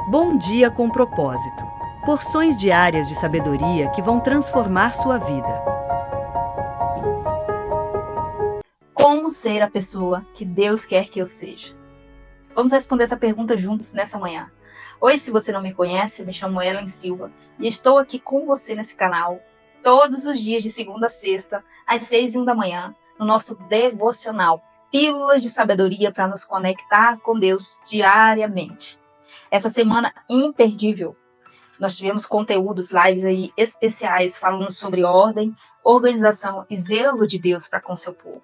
Bom dia com propósito. Porções diárias de sabedoria que vão transformar sua vida. Como ser a pessoa que Deus quer que eu seja? Vamos responder essa pergunta juntos nessa manhã. Oi, se você não me conhece, me chamo Ellen Silva e estou aqui com você nesse canal todos os dias de segunda a sexta, às 6h01 da manhã, no nosso devocional Pílulas de Sabedoria para nos conectar com Deus diariamente. Essa semana imperdível, nós tivemos conteúdos, lives aí especiais falando sobre ordem, organização e zelo de Deus para com seu povo.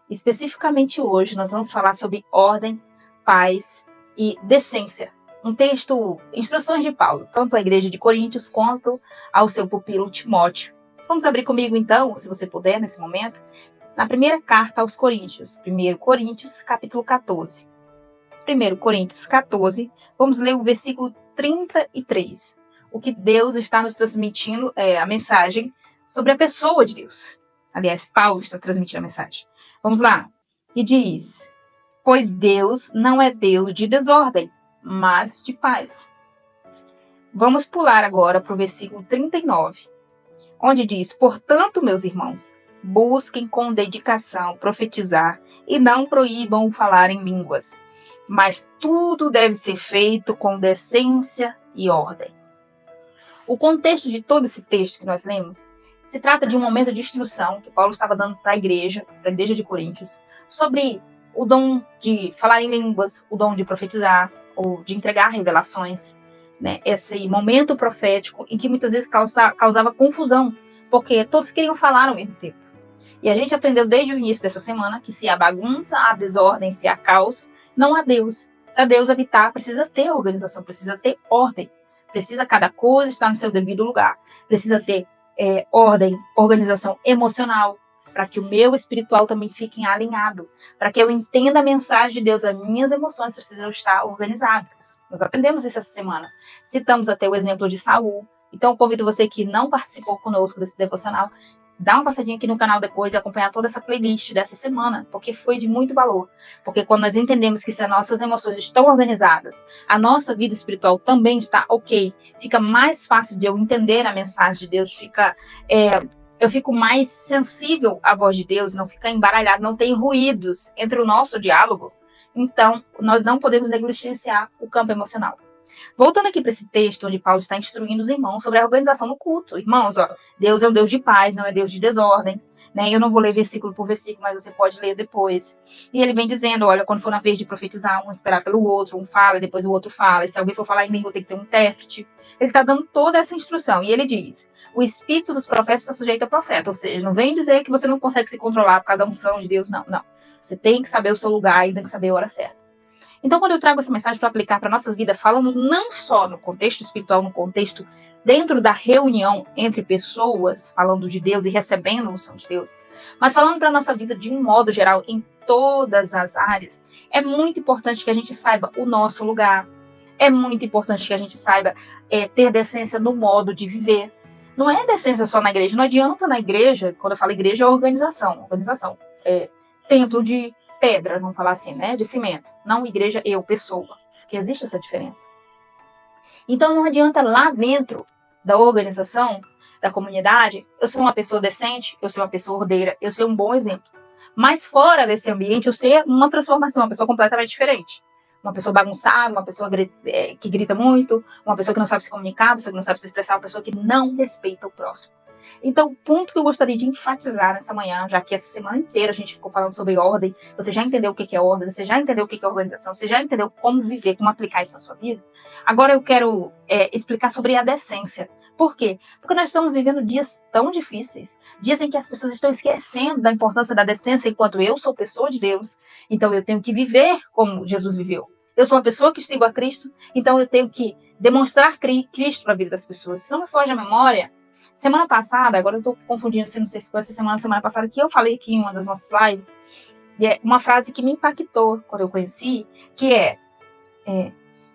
Especificamente hoje, nós vamos falar sobre ordem, paz e decência. Um texto, instruções de Paulo, tanto à igreja de Coríntios quanto ao seu pupilo Timóteo. Vamos abrir comigo então, se você puder, nesse momento, na primeira carta aos Coríntios, 1 Coríntios, capítulo 14. 1 Coríntios 14, vamos ler o versículo 33. O que Deus está nos transmitindo é a mensagem sobre a pessoa de Deus. Aliás, Paulo está transmitindo a mensagem. Vamos lá. E diz: pois Deus não é Deus de desordem, mas de paz. Vamos pular agora para o versículo 39, onde diz: portanto, meus irmãos, busquem com dedicação profetizar e não proíbam o falar em línguas, mas tudo deve ser feito com decência e ordem. O contexto de todo esse texto que nós lemos se trata de um momento de instrução que Paulo estava dando para a igreja de Coríntios, sobre o dom de falar em línguas, o dom de profetizar, ou de entregar revelações, né? Esse momento profético em que muitas vezes causava confusão, porque todos queriam falar ao mesmo tempo. E a gente aprendeu desde o início dessa semana que se há bagunça, há desordem, se há caos, não há Deus. Para Deus habitar, precisa ter organização, precisa ter ordem. Precisa cada coisa estar no seu devido lugar. Precisa ter ordem, organização emocional, para que o meu espiritual também fique alinhado, para que eu entenda a mensagem de Deus, as minhas emoções precisam estar organizadas. Nós aprendemos isso essa semana. Citamos até o exemplo de Saul. Então, eu convido você que não participou conosco desse devocional, dá uma passadinha aqui no canal depois e acompanhar toda essa playlist dessa semana, porque foi de muito valor. Porque quando nós entendemos que se as nossas emoções estão organizadas, a nossa vida espiritual também está ok, fica mais fácil de eu entender a mensagem de Deus, eu fico mais sensível à voz de Deus, não fica embaralhado, não tem ruídos entre o nosso diálogo. Então, nós não podemos negligenciar o campo emocional. Voltando aqui para esse texto onde Paulo está instruindo os irmãos sobre a organização no culto. Irmãos, Deus é um Deus de paz, não é Deus de desordem. Né? Eu não vou ler versículo por versículo, mas você pode ler depois. E ele vem dizendo, olha, quando for na vez de profetizar, um esperar pelo outro, um fala, depois o outro fala. E se alguém for falar em língua, tem que ter um intérprete. Ele está dando toda essa instrução. E ele diz, o espírito dos profetas está sujeito ao profeta. Ou seja, não vem dizer que você não consegue se controlar por causa da unção de Deus, não. Você tem que saber o seu lugar e tem que saber a hora certa. Então, quando eu trago essa mensagem para aplicar para nossas vidas, falando não só no contexto espiritual, no contexto dentro da reunião entre pessoas, falando de Deus e recebendo a unção de Deus, mas falando para a nossa vida de um modo geral, em todas as áreas, é muito importante que a gente saiba o nosso lugar. É muito importante que a gente saiba ter decência no modo de viver. Não é decência só na igreja. Não adianta na igreja, quando eu falo igreja, é organização. Organização. Templo de pedra, vamos falar assim, né? De cimento. Não igreja, eu, pessoa. Porque existe essa diferença. Então não adianta lá dentro da organização, da comunidade, eu ser uma pessoa decente, eu ser uma pessoa ordeira, eu ser um bom exemplo. Mas fora desse ambiente, eu ser uma transformação, uma pessoa completamente diferente. Uma pessoa bagunçada, uma pessoa que grita muito, uma pessoa que não sabe se comunicar, uma pessoa que não sabe se expressar, uma pessoa que não respeita o próximo. Então, o ponto que eu gostaria de enfatizar nessa manhã, já que essa semana inteira a gente ficou falando sobre ordem, você já entendeu o que é ordem, você já entendeu o que é organização, você já entendeu como viver, como aplicar isso na sua vida. Agora eu quero explicar sobre a decência. Por quê? Porque nós estamos vivendo dias tão difíceis, dias em que as pessoas estão esquecendo da importância da decência, enquanto eu sou pessoa de Deus, então eu tenho que viver como Jesus viveu. Eu sou uma pessoa que sigo a Cristo, então eu tenho que demonstrar Cristo para a vida das pessoas. Se não me foge a memória, semana passada, agora eu estou confundindo, não sei se foi essa semana passada, que eu falei aqui em uma das nossas lives, e é uma frase que me impactou quando eu conheci, que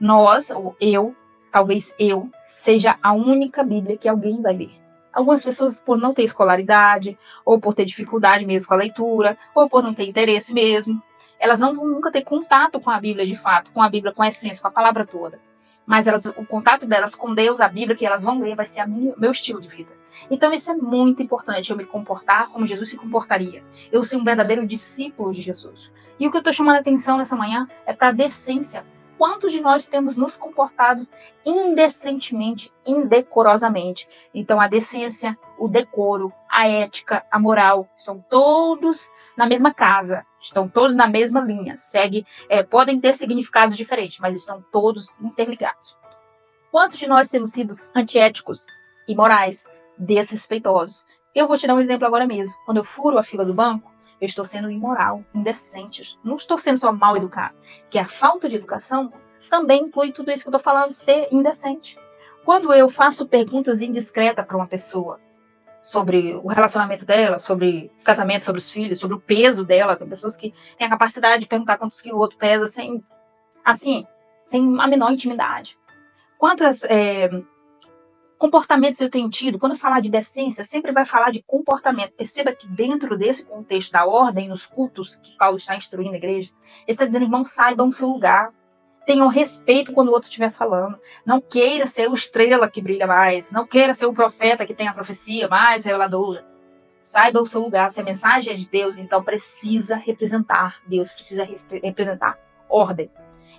nós, ou eu, talvez eu, seja a única Bíblia que alguém vai ler. Algumas pessoas, por não ter escolaridade, ou por ter dificuldade mesmo com a leitura, ou por não ter interesse mesmo, elas não vão nunca ter contato com a Bíblia de fato, com a Bíblia com a essência, com a palavra toda. mas o contato delas com Deus, a Bíblia que elas vão ler, vai ser meu estilo de vida. Então isso é muito importante, eu me comportar como Jesus se comportaria. Eu ser um verdadeiro discípulo de Jesus. E o que eu estou chamando a atenção nessa manhã é para a decência. Quantos de nós temos nos comportado indecentemente, indecorosamente? Então a decência, o decoro, a ética, a moral, estão todos na mesma casa, estão todos na mesma linha. Podem ter significados diferentes, mas estão todos interligados. Quantos de nós temos sido antiéticos, imorais, desrespeitosos? Eu vou te dar um exemplo agora mesmo. Quando eu furo a fila do banco, eu estou sendo imoral, indecente. Não estou sendo só mal educado. Que a falta de educação também inclui tudo isso que eu estou falando, ser indecente. Quando eu faço perguntas indiscretas para uma pessoa sobre o relacionamento dela, sobre o casamento, sobre os filhos, sobre o peso dela, tem pessoas que têm a capacidade de perguntar quantos quilos o outro pesa sem a menor intimidade. Quantos comportamentos eu tenho tido? Quando falar de decência, sempre vai falar de comportamento. Perceba que dentro desse contexto da ordem, nos cultos que Paulo está instruindo a igreja, ele está dizendo, irmãos, saibam o seu lugar. Tenham respeito quando o outro estiver falando. Não queira ser o estrela que brilha mais. Não queira ser o profeta que tem a profecia mais reveladora. Saiba o seu lugar. Se a mensagem é de Deus, então precisa representar Deus. Precisa representar ordem.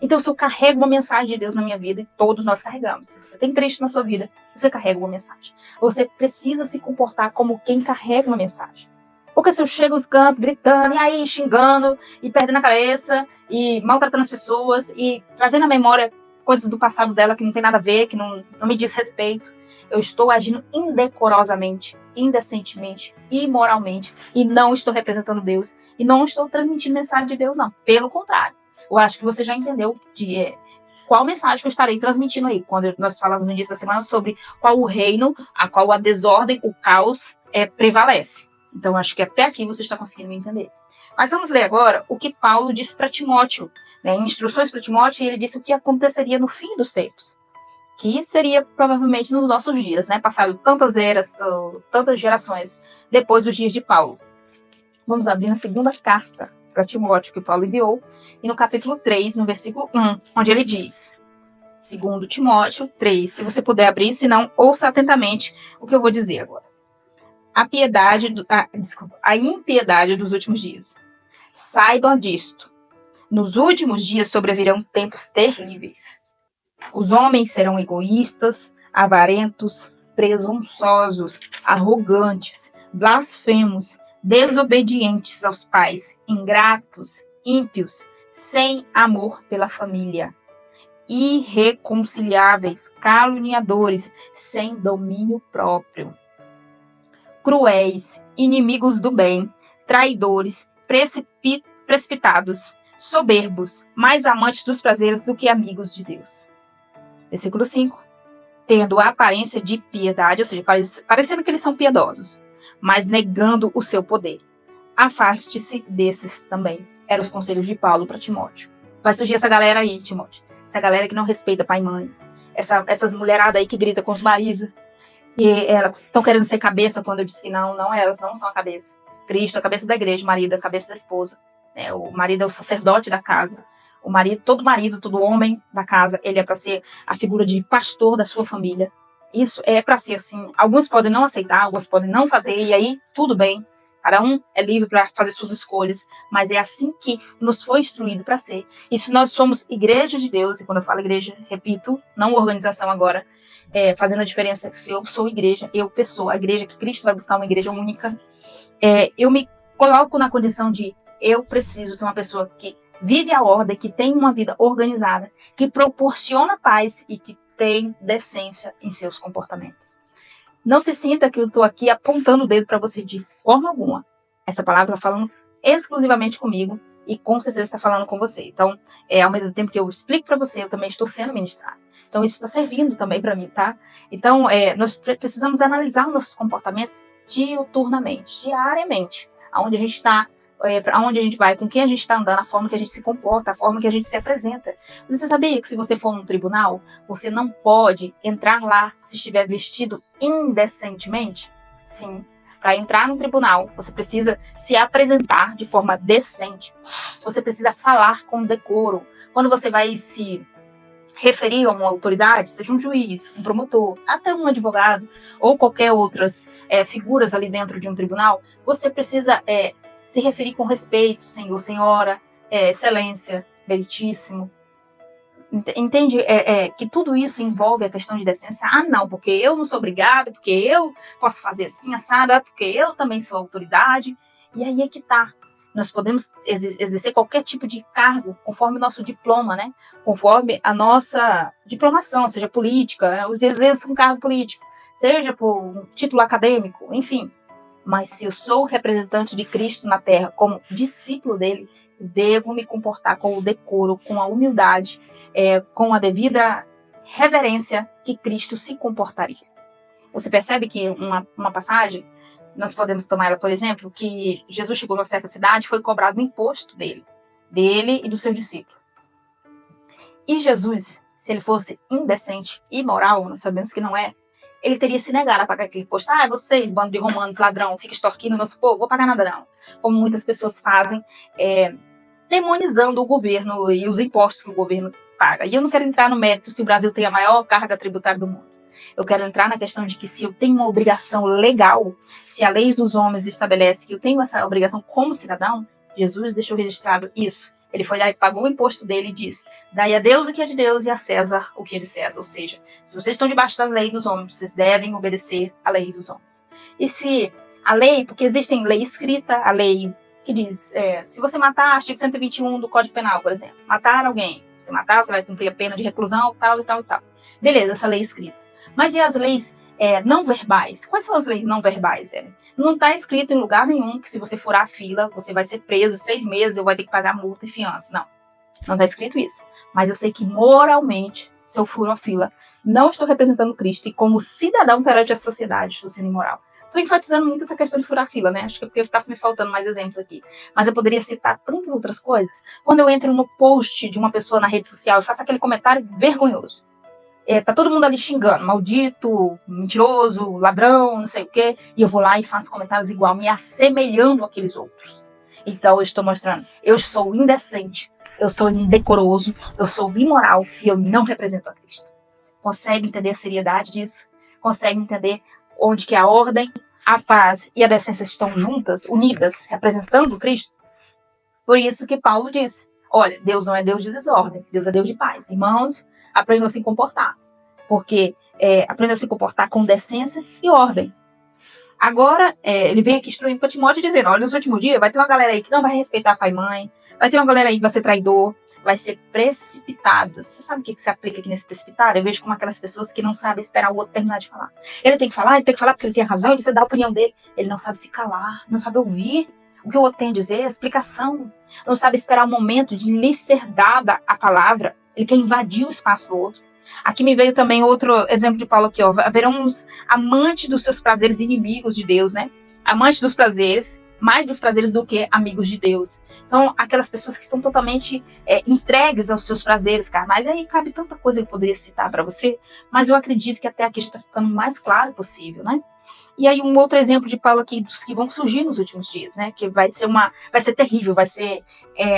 Então, se eu carrego uma mensagem de Deus na minha vida, e todos nós carregamos. Se você tem Cristo na sua vida, você carrega uma mensagem. Você precisa se comportar como quem carrega uma mensagem. Porque se eu chego nos cantos, gritando, e aí xingando, e perdendo a cabeça, e maltratando as pessoas, e trazendo à memória coisas do passado dela que não tem nada a ver, que não me diz respeito, eu estou agindo indecorosamente, indecentemente, imoralmente, e não estou representando Deus, e não estou transmitindo mensagem de Deus, não. Pelo contrário. Eu acho que você já entendeu qual mensagem que eu estarei transmitindo aí, quando nós falamos no início da semana sobre qual o reino, a qual a desordem, o caos prevalece. Então, acho que até aqui você está conseguindo me entender. Mas vamos ler agora o que Paulo disse para Timóteo, em instruções para Timóteo, e ele disse o que aconteceria no fim dos tempos, que seria provavelmente nos nossos dias, passado tantas eras, tantas gerações depois dos dias de Paulo. Vamos abrir na segunda carta para Timóteo, que Paulo enviou, e no capítulo 3, no versículo 1, onde ele diz, 2 Timóteo 3, se você puder abrir, se não, ouça atentamente o que eu vou dizer agora. A impiedade dos últimos dias. Saibam disto, nos últimos dias sobrevirão tempos terríveis. Os homens serão egoístas, avarentos, presunçosos, arrogantes, blasfemos, desobedientes aos pais, ingratos, ímpios, sem amor pela família, irreconciliáveis, caluniadores, sem domínio próprio, cruéis, inimigos do bem, traidores, precipitados, soberbos, mais amantes dos prazeres do que amigos de Deus. Versículo 5. Tendo a aparência de piedade, ou seja, parecendo que eles são piedosos, mas negando o seu poder. Afaste-se desses também. Eram os conselhos de Paulo para Timóteo. Vai surgir essa galera aí, Timóteo. Essa galera que não respeita pai e mãe. Essas mulheradas aí que gritam com os maridos. E elas estão querendo ser cabeça quando eu disse que não, elas não são a cabeça. Cristo é a cabeça da igreja, o marido é a cabeça da esposa. O marido é o sacerdote da casa. Todo homem da casa, ele é para ser a figura de pastor da sua família. Isso é para ser assim. Alguns podem não aceitar, alguns podem não fazer, e aí tudo bem. Cada um é livre para fazer suas escolhas, mas é assim que nos foi instruído para ser. E se nós somos igreja de Deus, e quando eu falo igreja, repito, não organização agora, fazendo a diferença, se eu sou igreja, a igreja que Cristo vai buscar, uma igreja única, eu me coloco na condição de eu preciso ser uma pessoa que vive a ordem, que tem uma vida organizada, que proporciona paz e que tem decência em seus comportamentos. Não se sinta que eu estou aqui apontando o dedo para você de forma alguma. Essa palavra está falando exclusivamente comigo e com certeza está falando com você. Então, ao mesmo tempo que eu explico para você, eu também estou sendo ministrado. Então, isso está servindo também para mim, tá? Então, nós precisamos analisar nossos comportamentos diuturnamente, diariamente. Aonde a gente está, para onde a gente vai, com quem a gente está andando, a forma que a gente se comporta, a forma que a gente se apresenta. Você sabia que se você for num tribunal, você não pode entrar lá se estiver vestido indecentemente? Sim. Para entrar no tribunal, você precisa se apresentar de forma decente. Você precisa falar com decoro. Quando você vai se referir a uma autoridade, seja um juiz, um promotor, até um advogado, ou qualquer outras figuras ali dentro de um tribunal, você precisa se referir com respeito, senhor, senhora, excelência, meritíssimo. Entende que tudo isso envolve a questão de decência? Ah, não, porque eu não sou obrigado, porque eu posso fazer assim, assado, porque eu também sou autoridade. E aí é que tá. Nós podemos exercer qualquer tipo de cargo conforme o nosso diploma, né? Conforme a nossa diplomação, seja política, eu exerço um cargo político, seja por um título acadêmico, enfim. Mas se eu sou representante de Cristo na Terra, como discípulo dele, devo me comportar com o decoro, com a humildade, com a devida reverência que Cristo se comportaria. Você percebe que uma passagem, nós podemos tomar ela, por exemplo, que Jesus chegou numa certa cidade e foi cobrado um imposto dele e do seu discípulo. E Jesus, se ele fosse indecente, imoral, nós sabemos que não é, ele teria se negado a pagar aquele imposto. Ah, vocês, bando de romanos, ladrão, fica extorquindo o nosso povo, vou pagar nada não. Como muitas pessoas fazem, demonizando o governo e os impostos que o governo paga. E eu não quero entrar no mérito se o Brasil tem a maior carga tributária do mundo. Eu quero entrar na questão de que se eu tenho uma obrigação legal, se a lei dos homens estabelece que eu tenho essa obrigação como cidadão, Jesus deixou registrado isso. Ele foi lá e pagou o imposto dele e disse: dai a Deus o que é de Deus e a César o que é de César. Ou seja, se vocês estão debaixo das leis dos homens, vocês devem obedecer à lei dos homens. E se a lei, porque existem lei escrita, a lei que diz, se você matar, artigo 121 do Código Penal, por exemplo, matar alguém, se matar, você vai cumprir a pena de reclusão, tal e tal e tal. Beleza, essa lei é escrita. Mas e as leis não verbais? Quais são as leis não verbais, Ellen? Não está escrito em lugar nenhum que se você furar a fila, você vai ser preso 6 meses, ou vai ter que pagar multa e fiança. Não está escrito isso. Mas eu sei que moralmente, se eu furo a fila, não estou representando Cristo e como cidadão perante a sociedade estou sendo imoral. Estou enfatizando muito essa questão de furar a fila, né? Acho que é porque está me faltando mais exemplos aqui. Mas eu poderia citar tantas outras coisas. Quando eu entro no post de uma pessoa na rede social e faço aquele comentário vergonhoso. Tá todo mundo ali xingando, maldito, mentiroso, ladrão, não sei o quê. E eu vou lá e faço comentários igual, me assemelhando àqueles outros. Então eu estou mostrando, eu sou indecente, eu sou indecoroso, eu sou imoral e eu não represento a Cristo. Consegue entender a seriedade disso? Consegue entender onde que a ordem, a paz e a decência estão juntas, unidas, representando Cristo? Por isso que Paulo disse, olha, Deus não é Deus de desordem, Deus é Deus de paz. Irmãos, aprendam a se comportar, porque aprendam a se comportar com decência e ordem. Agora, ele vem aqui instruindo para Timóteo dizendo, olha, nos últimos dias vai ter uma galera aí que não vai respeitar pai e mãe, vai ter uma galera aí que vai ser traidor, vai ser precipitado. Você sabe o que se aplica aqui nesse precipitado? Eu vejo como aquelas pessoas que não sabem esperar o outro terminar de falar. Ele tem que falar porque ele tem razão, ele precisa dar a opinião dele. Ele não sabe se calar, não sabe ouvir o que o outro tem a dizer, a explicação. Não sabe esperar o momento de lhe ser dada a palavra. Ele quer invadir o espaço do outro. Aqui me veio também outro exemplo de Paulo aqui, ó. Haverão uns amantes dos seus prazeres, inimigos de Deus, né? Amantes dos prazeres, mais dos prazeres do que amigos de Deus. Então, aquelas pessoas que estão totalmente entregues aos seus prazeres carnais. Aí cabe tanta coisa que eu poderia citar para você, mas eu acredito que até aqui está ficando o mais claro possível, né? E aí um outro exemplo de Paulo aqui, dos que vão surgir nos últimos dias, né? Que vai ser terrível, vai ser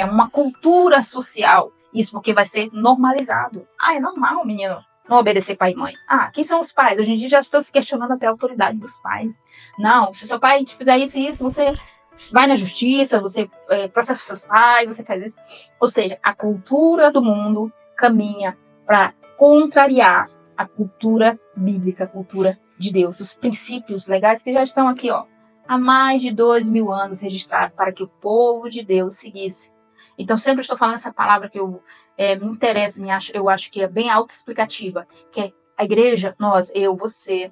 uma cultura social. Isso porque vai ser normalizado. Ah, é normal, menino, não obedecer pai e mãe. Ah, quem são os pais? Hoje em dia já estão se questionando até a autoridade dos pais. Não, se seu pai te fizer isso e isso, você vai na justiça, você processa seus pais, você faz isso. Ou seja, a cultura do mundo caminha para contrariar a cultura bíblica, a cultura de Deus, os princípios legais que já estão aqui, ó, há mais de 2000 anos registrados para que o povo de Deus seguisse. Então, sempre estou falando essa palavra que me interessa, eu acho que é bem autoexplicativa, que é a igreja, nós, eu, você,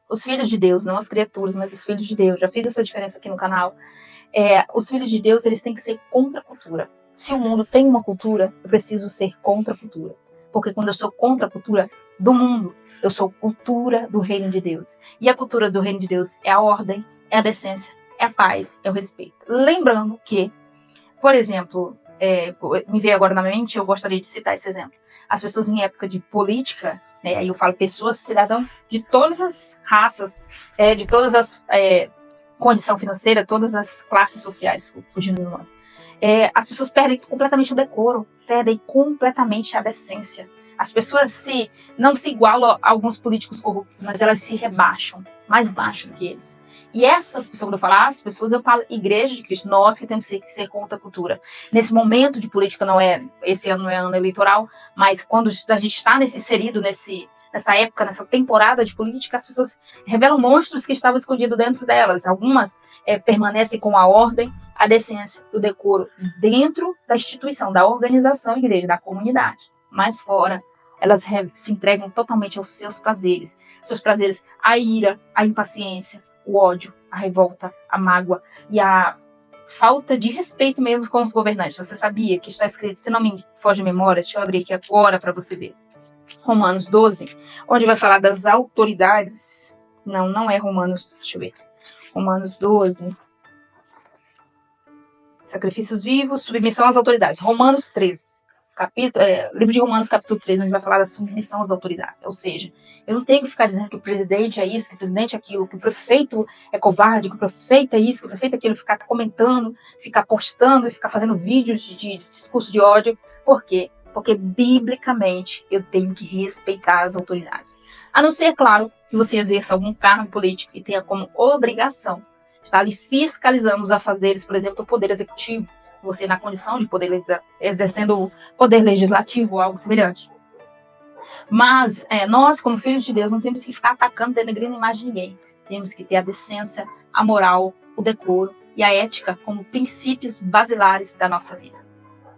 os filhos de Deus, não as criaturas, mas os filhos de Deus. Já fiz essa diferença aqui no canal. Os filhos de Deus, eles têm que ser contra a cultura. Se o mundo tem uma cultura, eu preciso ser contra a cultura. Porque quando eu sou contra a cultura do mundo, eu sou cultura do reino de Deus. E a cultura do reino de Deus é a ordem, é a decência, é a paz, é o respeito. Lembrando que, por exemplo, me veio agora na mente, eu gostaria de citar esse exemplo. As pessoas em época de política, né, aí eu falo pessoas, cidadãos de todas as raças, de todas as condição financeira, todas as classes sociais, fugindo do nome. As pessoas perdem completamente o decoro, perdem completamente a decência. As pessoas não se igualam a alguns políticos corruptos, mas elas se rebaixam, mais baixo do que eles. E essas pessoas, quando eu falo as pessoas, eu falo Igreja de Cristo, nós que temos que ser contra a cultura. Nesse momento de política, esse ano não é ano eleitoral, mas quando a gente está inserido nessa época, nessa temporada de política, as pessoas revelam monstros que estavam escondidos dentro delas. Algumas permanecem com a ordem, a decência, o decoro dentro da instituição, da organização igreja, da comunidade. Mas fora, elas se entregam totalmente aos seus prazeres. A ira, a impaciência, o ódio, a revolta, a mágoa e a falta de respeito mesmo com os governantes. Você sabia que está escrito, se não me foge a memória, deixa eu abrir aqui agora para você ver. Romanos 12, onde vai falar das autoridades. Não é Romanos, deixa eu ver. Romanos 12. Sacrifícios vivos, submissão às autoridades. Romanos 13. Livro de Romanos, capítulo 3, onde vai falar da submissão às autoridades. Ou seja, eu não tenho que ficar dizendo que o presidente é isso, que o presidente é aquilo, que o prefeito é covarde, que o prefeito é isso, que o prefeito é aquilo, ficar comentando, ficar postando e ficar fazendo vídeos de discurso de ódio. Por quê? Porque, biblicamente, eu tenho que respeitar as autoridades. A não ser, claro, que você exerça algum cargo político e tenha como obrigação estar ali fiscalizando os afazeres, por exemplo, do Poder Executivo, você na condição de poder exercendo o Poder Legislativo ou algo semelhante. Mas nós, como filhos de Deus, não temos que ficar atacando, denegrindo a imagem de ninguém. Temos que ter a decência, a moral, o decoro e a ética como princípios basilares da nossa vida.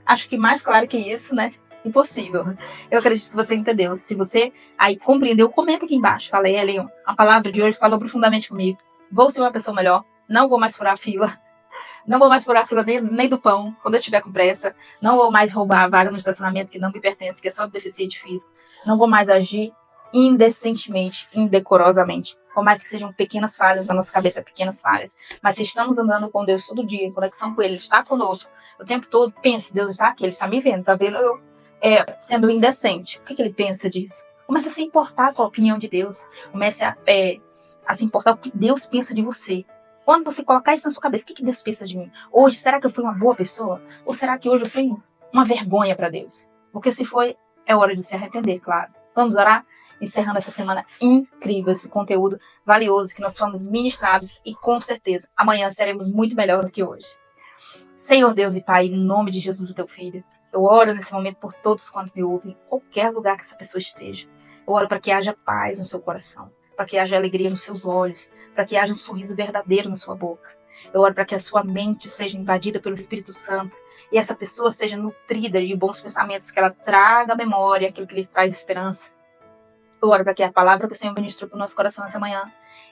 Acho que mais claro que isso, né? Impossível. Eu acredito que você entendeu. Se você aí compreendeu, comenta aqui embaixo. Fala, Ellen, a palavra de hoje falou profundamente comigo. Vou ser uma pessoa melhor. Não vou mais furar a fila. Não vou mais furar a fila nem do pão, quando eu estiver com pressa. Não vou mais roubar a vaga no estacionamento que não me pertence, que é só do deficiente físico. Não vou mais agir indecentemente, indecorosamente. Por mais que sejam pequenas falhas na nossa cabeça, pequenas falhas. Mas se estamos andando com Deus todo dia, em conexão com Ele, Ele está conosco o tempo todo, pense, Deus está aqui, Ele está me vendo, está vendo eu sendo indecente. O que Ele pensa disso? Comece a se importar com a opinião de Deus. Comece a se importar com o que Deus pensa de você. Quando você colocar isso na sua cabeça, o que Deus pensa de mim? Hoje, será que eu fui uma boa pessoa? Ou será que hoje eu fui uma vergonha para Deus? Porque se foi, é hora de se arrepender, claro. Vamos orar? Encerrando essa semana incrível, esse conteúdo valioso que nós fomos ministrados e com certeza amanhã seremos muito melhor do que hoje. Senhor Deus e Pai, em nome de Jesus, o teu Filho, eu oro nesse momento por todos quantos me ouvem, em qualquer lugar que essa pessoa esteja. Eu oro para que haja paz no seu coração, para que haja alegria nos seus olhos, para que haja um sorriso verdadeiro na sua boca. Eu oro para que a sua mente seja invadida pelo Espírito Santo e essa pessoa seja nutrida de bons pensamentos, que ela traga à memória aquilo que lhe traz esperança. Eu oro para que a palavra que o Senhor ministrou para o nosso coração essa manhã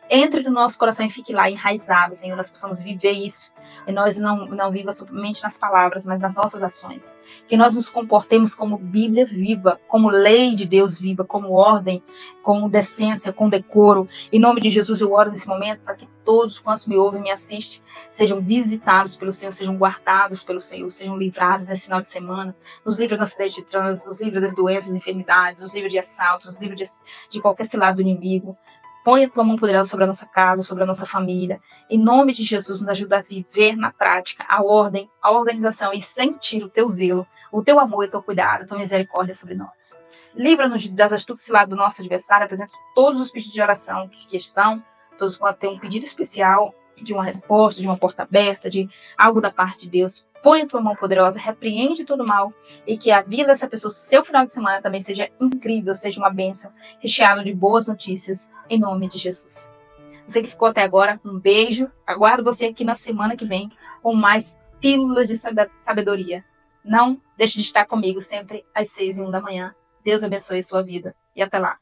entre no nosso coração e fique lá enraizado, Senhor. Nós possamos viver isso. E nós não viva somente nas palavras, mas nas nossas ações. Que nós nos comportemos como Bíblia viva, como lei de Deus viva, como ordem, com decência, com decoro. Em nome de Jesus eu oro nesse momento para que todos quantos me ouvem e me assistem sejam visitados pelo Senhor, sejam guardados pelo Senhor, sejam livrados nesse final de semana, nos livros do acidente de trânsito, nos livros das doenças, enfermidades, nos livros de assalto, nos livros de qualquer cilada do inimigo. Põe a tua mão poderosa sobre a nossa casa, sobre a nossa família. Em nome de Jesus, nos ajuda a viver na prática a ordem, a organização e sentir o teu zelo, o teu amor e o teu cuidado, a tua misericórdia sobre nós. Livra-nos das astutas ciladas do nosso adversário. Apresento todos os pedidos de oração que estão, todos podem ter um pedido especial de uma resposta, de uma porta aberta, de algo da parte de Deus. Põe a tua mão poderosa, repreende todo mal e que a vida dessa pessoa, seu final de semana também seja incrível, seja uma bênção, recheado de boas notícias, em nome de Jesus. Você que ficou até agora, um beijo. Aguardo você aqui na semana que vem com mais pílulas de sabedoria. Não deixe de estar comigo sempre às 6h01 da manhã. Deus abençoe a sua vida e até lá.